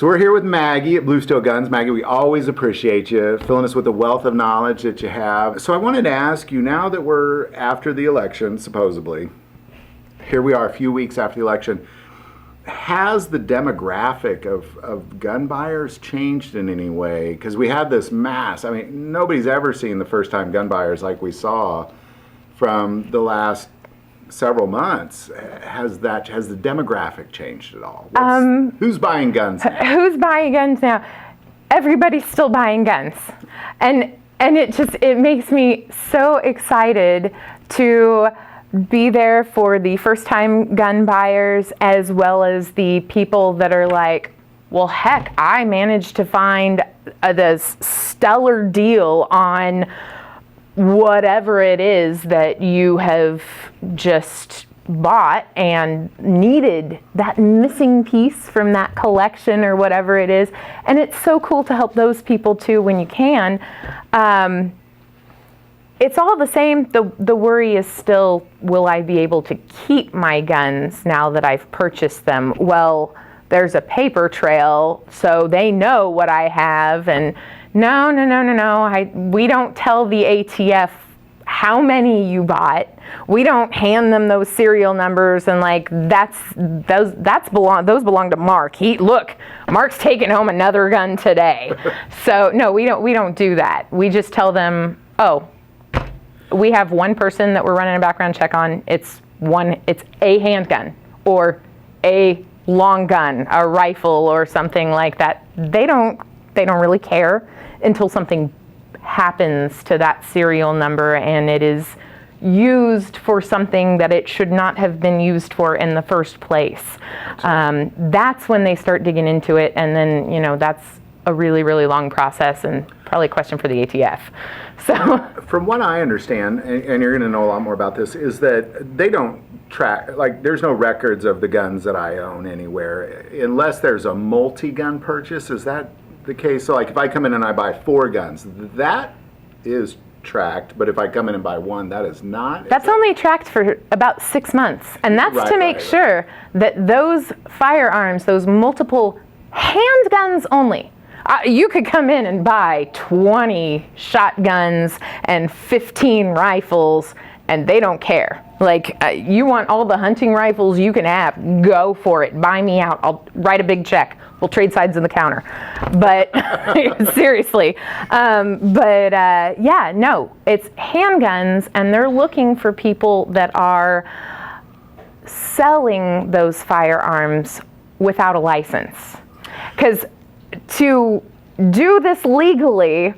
So we're here with Maggie at Blue Steel Guns. Maggie, we always appreciate you filling us with the wealth of knowledge that you have. So I wanted to ask you, now that we're after the election, supposedly, here we are a few weeks after the election, has the demographic of gun buyers changed in any way? Because we had this mass, I mean, nobody's ever seen the first-time gun buyers like we saw from the last several months. Has the demographic changed at all? Who's buying guns now? Who's buying guns now? Everybody's still buying guns. And it makes me so excited to be there for the first-time gun buyers, as well as the people that are like, well, heck, I managed to find this stellar deal on whatever it is that you have just bought and needed, that missing piece from that collection or whatever it is. And it's so cool to help those people too when you can. It's all the same. The worry is still, will I be able to keep my guns now that I've purchased them? Well, there's a paper trail, so they know what I have. And no. We don't tell the ATF how many you bought. We don't hand them those serial numbers and like those belong to Mark. Look, Mark's taking home another gun today. So no, we don't do that. We just tell them, oh, we have one person that we're running a background check on. It's a handgun or a long gun, a rifle or something like that. They don't really care until something happens to that serial number and it is used for something that it should not have been used for in the first place. That's when they start digging into it, and then that's a really, really long process and probably a question for the ATF. So, from what I understand, and you're going to know a lot more about this, is that they don't track, like there's no records of the guns that I own anywhere unless there's a multi-gun purchase. Is that the case? So like if I come in and I buy 4 guns, that is tracked, but if I come in and buy 1, that is not? That's only tracked for about 6 months, and that's to make sure that those firearms, those multiple handguns only, you could come in and buy 20 shotguns and 15 rifles, and they don't care. Like, you want all the hunting rifles you can have, go for it. Buy me out. I'll write a big check. We'll trade sides in the counter. But seriously. Yeah, no, it's handguns, and they're looking for people that are selling those firearms without a license. Because to do this legally,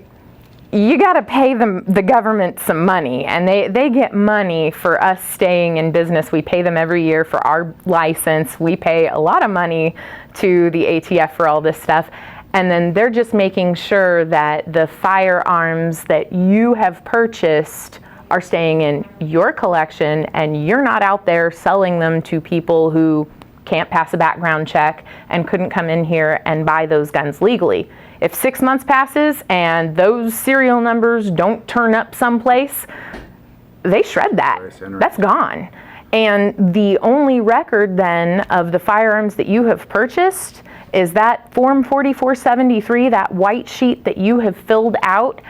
you got to pay the government some money, and they get money for us staying in business. We pay them every year for our license. We pay a lot of money to the ATF for all this stuff, and then they're just making sure that the firearms that you have purchased are staying in your collection, and you're not out there selling them to people who can't pass a background check and couldn't come in here and buy those guns legally. If 6 months passes and those serial numbers don't turn up someplace, they shred that. That's gone. And the only record then of the firearms that you have purchased is that Form 4473, that white sheet that you have filled out,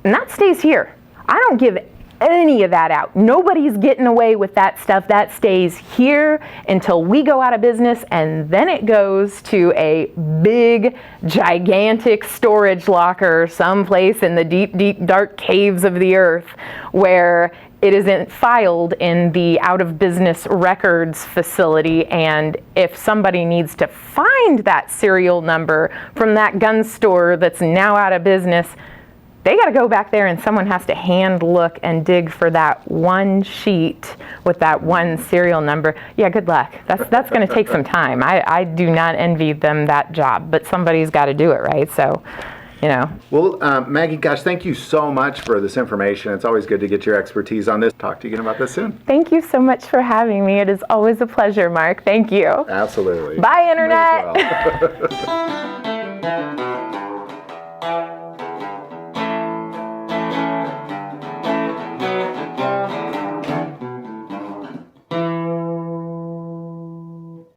and that stays here. I don't give any of that out. Nobody's getting away with that stuff. That stays here until we go out of business, and then it goes to a big, gigantic storage locker someplace in the deep, deep, dark caves of the earth where it isn't filed in the out of business records facility. And if somebody needs to find that serial number from that gun store that's now out of business, they got to go back there, and someone has to hand look and dig for that one sheet with that one serial number. Yeah, good luck. That's going to take some time. I do not envy them that job, but somebody's got to do it, right? So, Well, Maggie, gosh, thank you so much for this information. It's always good to get your expertise on this. Talk to you again about this soon. Thank you so much for having me. It is always a pleasure, Mark. Thank you. Absolutely. Bye, Internet.